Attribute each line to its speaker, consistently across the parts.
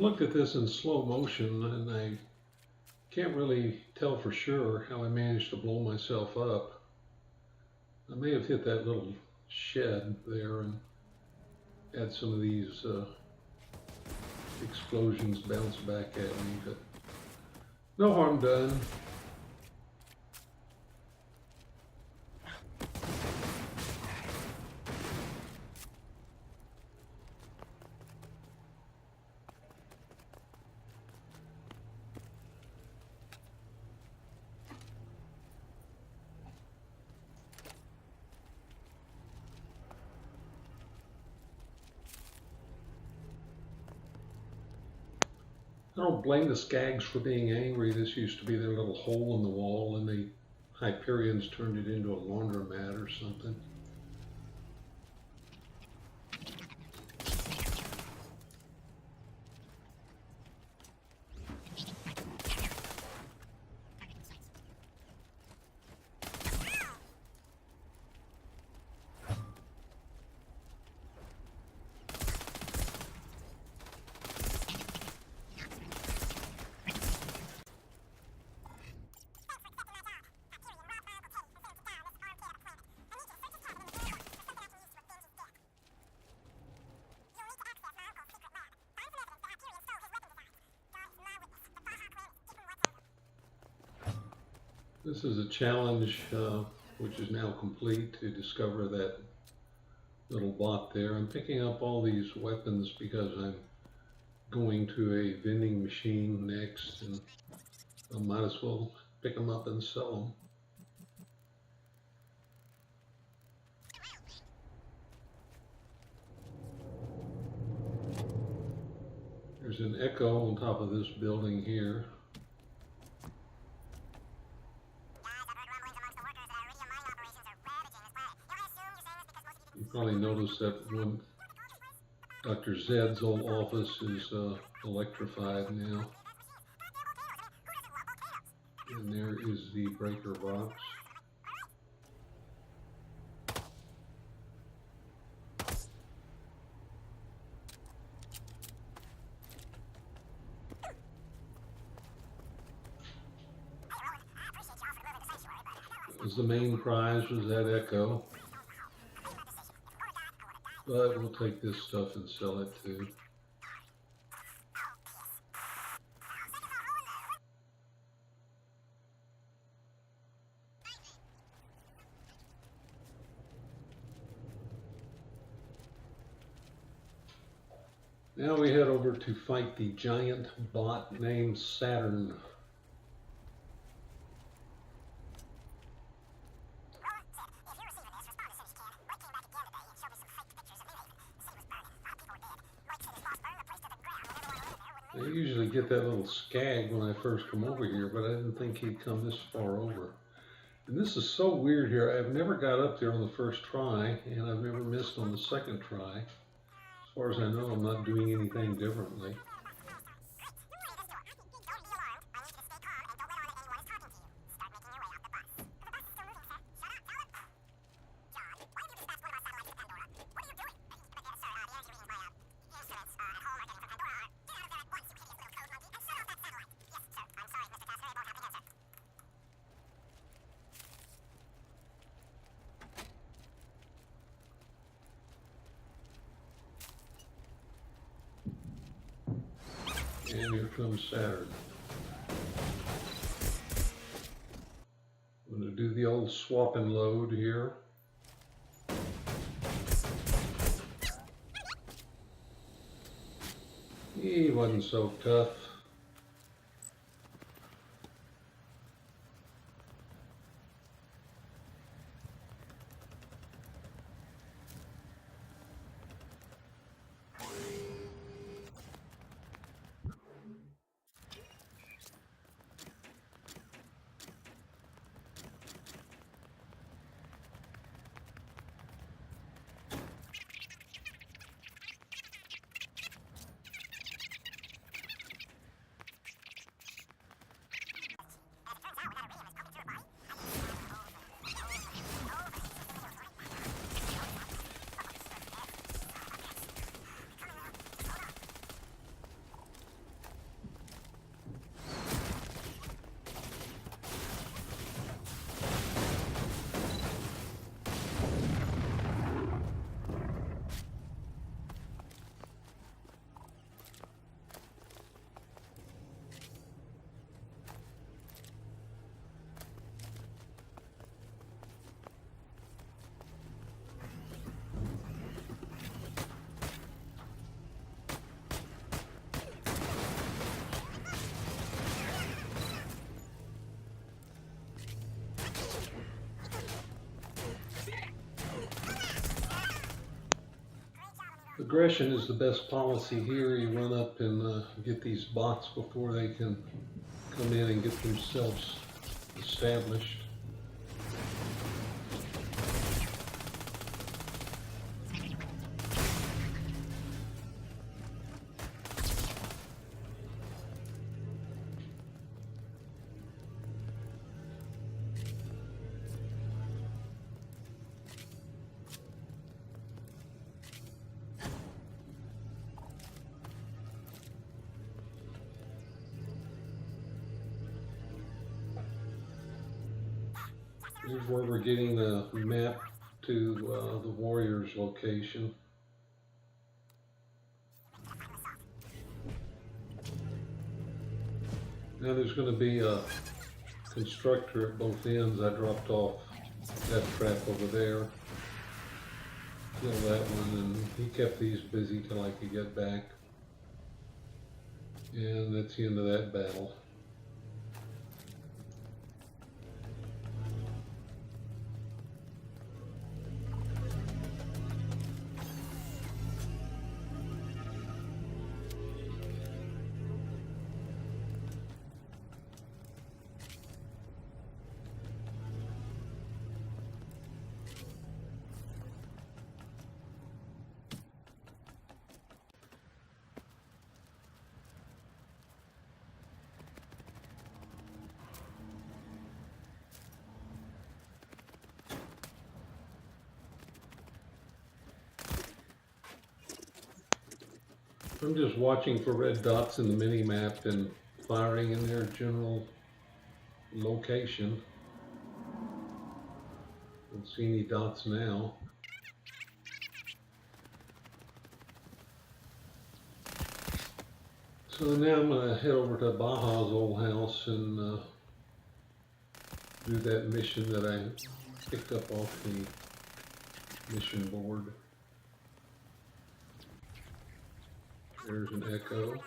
Speaker 1: looked at this in slow motion and I can't really tell for sure how I managed to blow myself up. I may have hit that little shed there and had some of these explosions bounce back at me, but no harm done. I don't blame the Skags for being angry. This used to be their little hole in the wall, and the Hyperions turned it into a laundromat or something. This is a challenge which is now complete to discover that little bot there. I'm picking up all these weapons because I'm going to a vending machine next, and I might as well pick them up and sell them. There's an echo on top of this building here. You probably noticed that when Dr. Zed's old office is electrified now. And there is the breaker box. The main prize was that echo, but we'll take this stuff and sell it too. Now we head over to fight the giant bot named Saturn. I usually get that little skag when I first come over here, but I didn't think he'd come this far over. And this is so weird here. I've never got up there on the first try, and I've never missed on the second try. As far as I know, I'm not doing anything differently. And here comes Saturn. I'm going to do the old swap and load here. He wasn't so tough. Aggression is the best policy here. You run up and get these bots before they can come in and get themselves established. Here's where we're getting the map to the warrior's location. Now there's going to be a constructor at both ends. I dropped off that trap over there. Killed that one, and he kept these busy till I could get back. And that's the end of that battle. I'm just watching for red dots in the mini-map and firing in their general location. Don't see any dots now. So now I'm going to head over to Baja's old house and do that mission that I picked up off the mission board. There's an echo.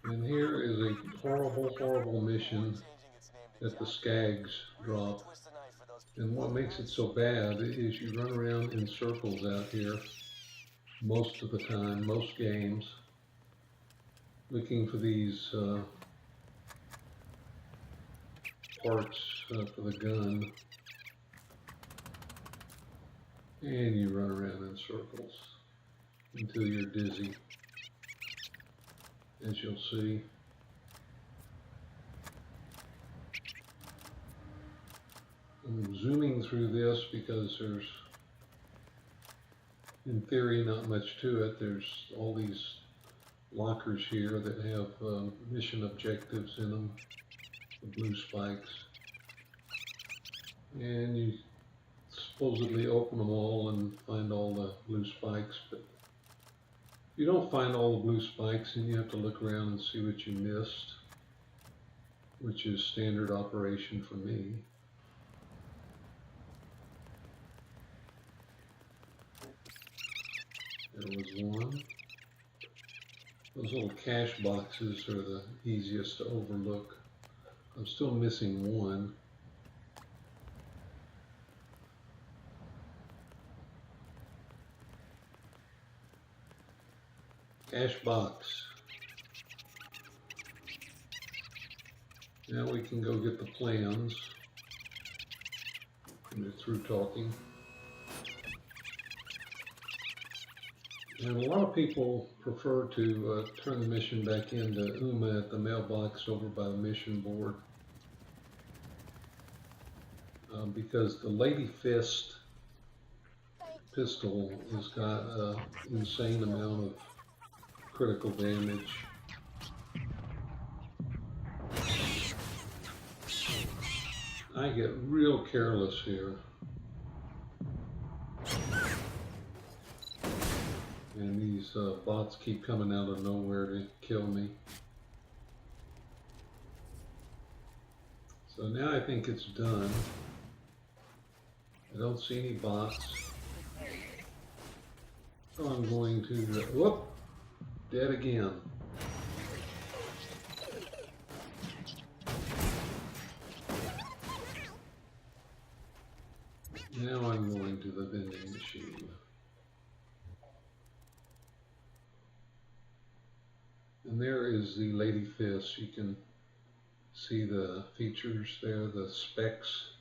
Speaker 1: And here is a horrible, horrible mission that the Skags drop. And what makes it so bad is you run around in circles out here most of the time, most games, looking for these parts for the gun. And you run around in circles until you're dizzy, as you'll see. I'm zooming through this because there's, in theory, not much to it. There's all these lockers here that have mission objectives in them, the blue spikes. And you supposedly open them all and find all the blue spikes, but you don't find all the blue spikes and you have to look around and see what you missed, which is standard operation for me. There was one. Those little cash boxes are the easiest to overlook. I'm still missing one. Cash box. Now we can go get the plans. We're through talking. And a lot of people prefer to turn the mission back into Uma at the mailbox over by the mission board. Because the Lady Fist pistol has got an insane amount of critical damage. I get real careless here. And these bots keep coming out of nowhere to kill me. So now I think it's done. I don't see any bots. So I'm going to, whoop, dead again. to the vending machine. And there is the Lady Fist. You can see the features there, the specs.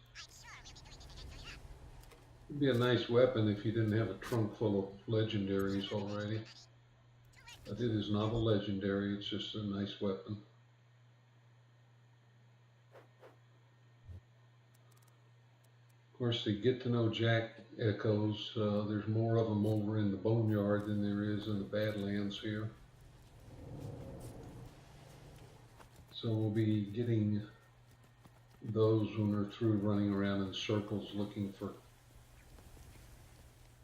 Speaker 1: It'd be a nice weapon if you didn't have a trunk full of legendaries already. But it is not a legendary, it's just a nice weapon. Of course, the get to know Jack echoes, there's more of them over in the Boneyard than there is in the Badlands here. So we'll be getting those when we're through running around in circles looking for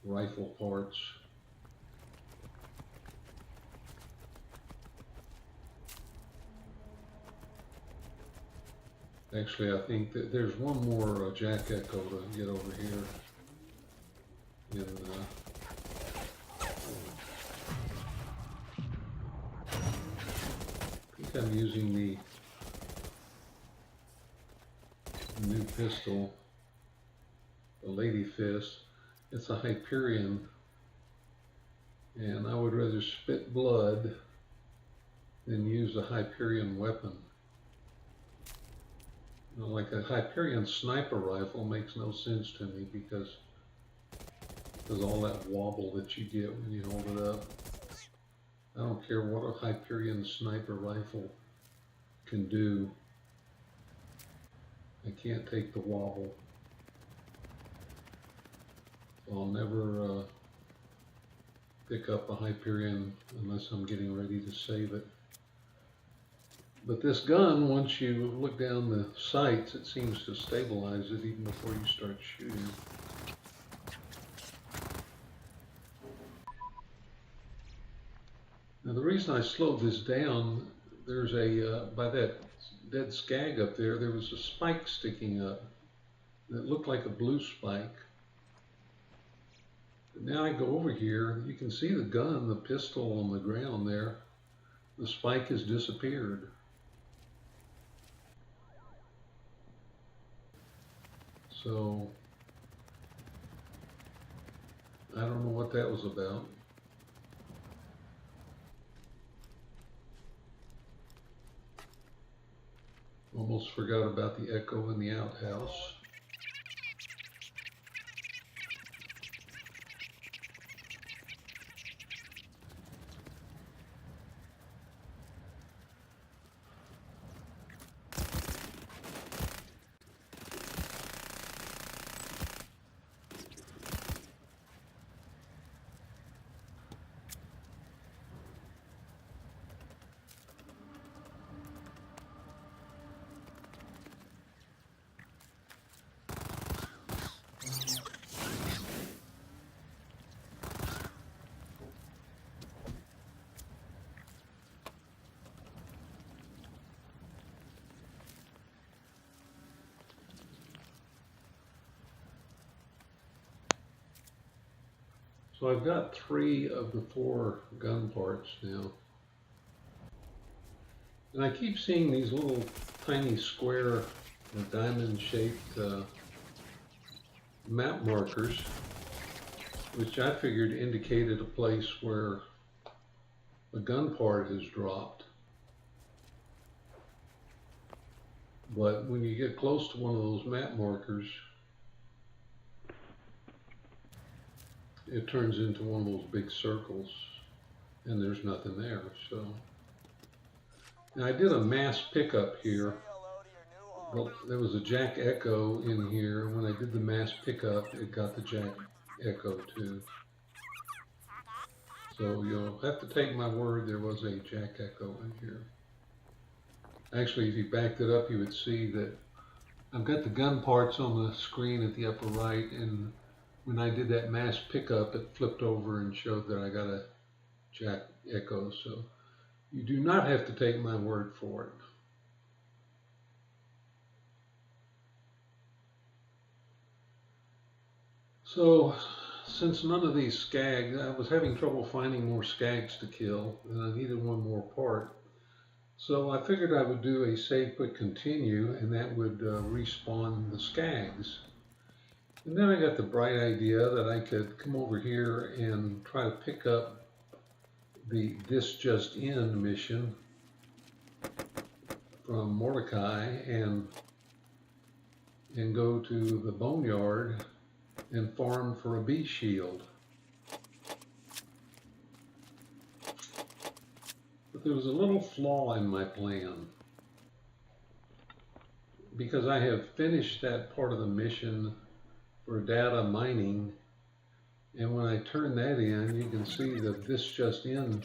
Speaker 1: rifle parts. Actually, I think that there's one more Jack Echo to get over here. I think I'm using the new pistol, the Lady Fist. It's a Hyperion, and I would rather spit blood than use a Hyperion weapon. You know, like a Hyperion sniper rifle makes no sense to me because all that wobble that you get when you hold it up. I don't care what a Hyperion sniper rifle can do. I can't take the wobble. So I'll never pick up a Hyperion unless I'm getting ready to save it. But this gun, once you look down the sights, it seems to stabilize it even before you start shooting. Now the reason I slowed this down, there's a, by that dead skag up there, there was a spike sticking up that looked like a blue spike. But now I go over here, you can see the gun, the pistol on the ground there. The spike has disappeared. So, I don't know what that was about. Almost forgot about the echo in the outhouse. So I've got 3 of the 4 gun parts now. And I keep seeing these little tiny square or diamond shaped map markers, which I figured indicated a place where a gun part is dropped. But when you get close to one of those map markers, it turns into one of those big circles and there's nothing there. So now I did a mass pickup here. Well, there was a Jack Echo in here. When I did the mass pickup, it got the Jack Echo too. So you'll have to take my word, there was a Jack Echo in here. Actually, if you backed it up, you would see that I've got the gun parts on the screen at the upper right, and when I did that mass pickup, it flipped over and showed that I got a Jack Echo. So you do not have to take my word for it. So since none of these skags, I was having trouble finding more skags to kill, and I needed one more part. So I figured I would do a save quit continue, and that would respawn the skags. And then I got the bright idea that I could come over here and try to pick up the This Just In mission from Mordecai and go to the boneyard and farm for a bee shield. But there was a little flaw in my plan. Because I have finished that part of the mission for data mining, and when I turn that in, you can see that This Just In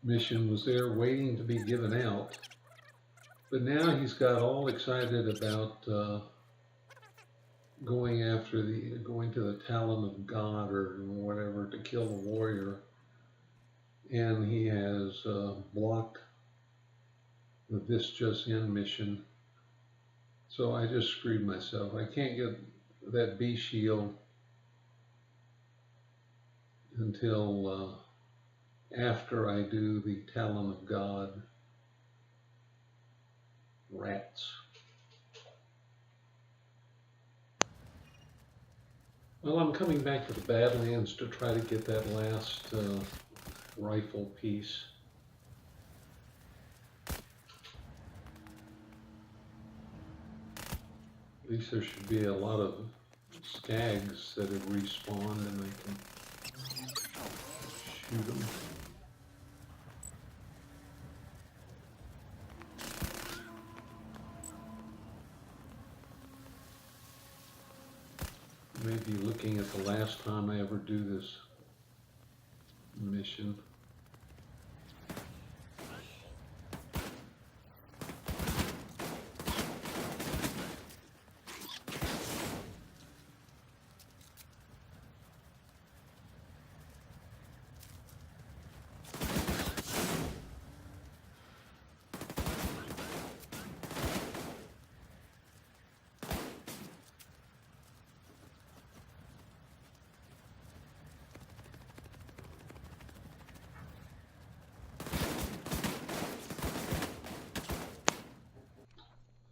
Speaker 1: mission was there waiting to be given out. But now he's got all excited about going to the Talon of God or whatever to kill the warrior, and he has blocked the This Just In mission. So I just screwed myself. I can't get that bee shield until after I do the Talon of God rats. Well, I'm coming back to the Badlands to try to get that last rifle piece. At least there should be a lot of skags that have respawned and I can shoot them. Maybe looking at the last time I ever do this mission.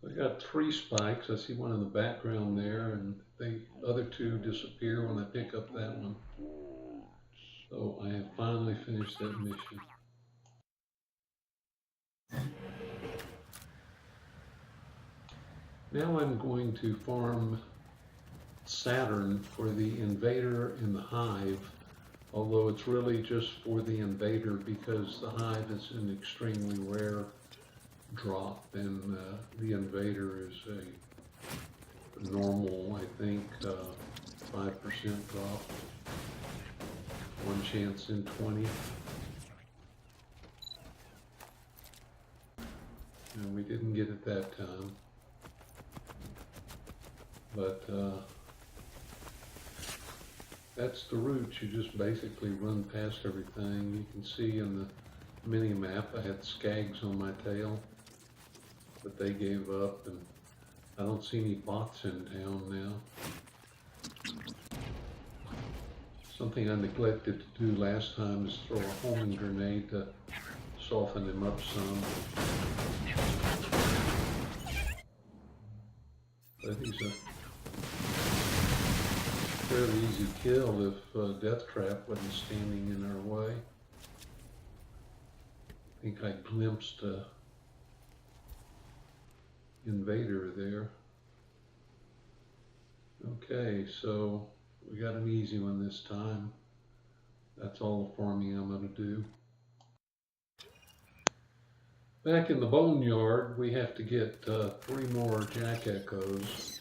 Speaker 1: I got 3 spikes. I see one in the background there, and the other 2 disappear when I pick up that one. So I have finally finished that mission. Now I'm going to farm Saturn for the Invader and the Hive, although it's really just for the Invader because the Hive is an extremely rare drop, and the Invader is a normal, I think, 5% drop, 1 chance in 20. And we didn't get it that time, but that's the route. You just basically run past everything. You can see in the mini map I had skags on my tail, but they gave up, and I don't see any bots in town now. Something I neglected to do last time is throw a homing grenade to soften them up some. But he's a fairly easy kill if Death Trap wasn't standing in our way. I think I glimpsed a Invader there. Okay, so we got an easy one this time. That's all the farming I'm going to do. Back in the boneyard, we have to get 3 more Jack Echoes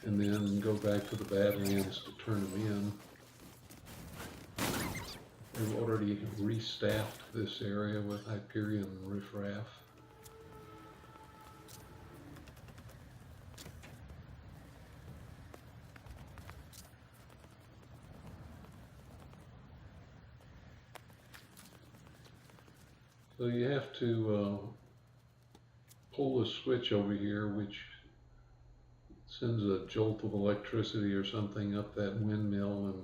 Speaker 1: and then go back to the Badlands to turn them in. They've already restaffed this area with Hyperion riffraff. So you have to pull the switch over here, which sends a jolt of electricity or something up that windmill and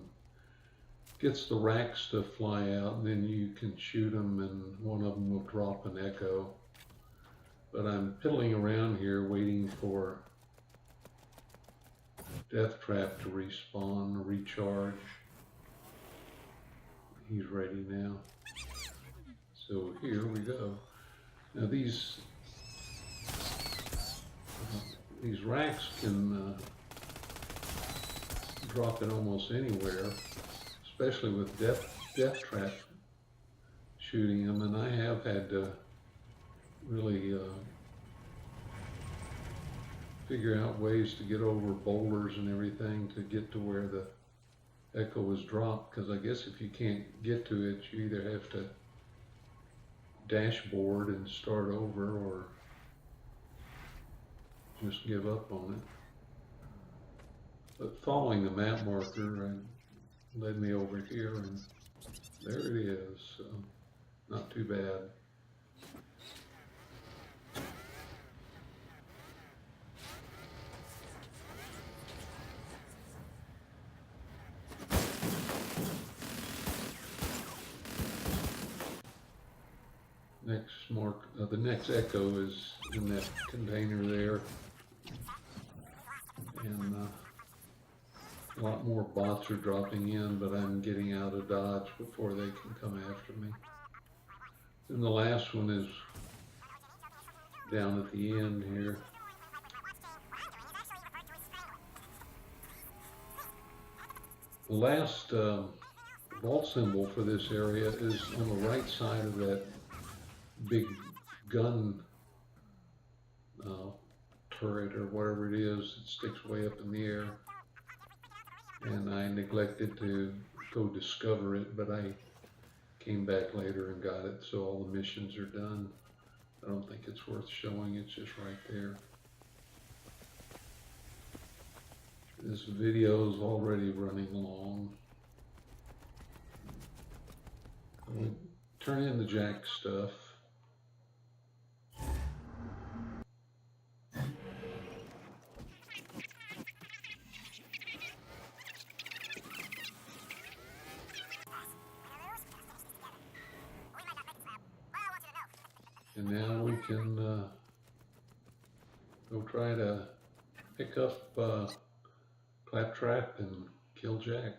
Speaker 1: gets the racks to fly out, and then you can shoot them and one of them will drop an echo. But I'm piddling around here waiting for death trap to respawn, recharge. He's ready now. So here we go. Now these racks can drop it almost anywhere, especially with death trap shooting them, and I have had to really figure out ways to get over boulders and everything to get to where the echo is dropped, because I guess if you can't get to it, you either have to dashboard and start over or just give up on it. But following the map marker led me over here, and there it is. So not too bad. The next echo is in that container there, and a lot more bots are dropping in, but I'm getting out of dodge before they can come after me. And the last one is down at the end here. The last vault symbol for this area is on the right side of that big gun turret or whatever it is. It sticks way up in the air, and I neglected to go discover it, but I came back later and got it, so all the missions are done. I don't think it's worth showing, it's just right there. This video is already running long. I'm going to turn in the jack stuff. And now we can go try to pick up Claptrap and kill Jack.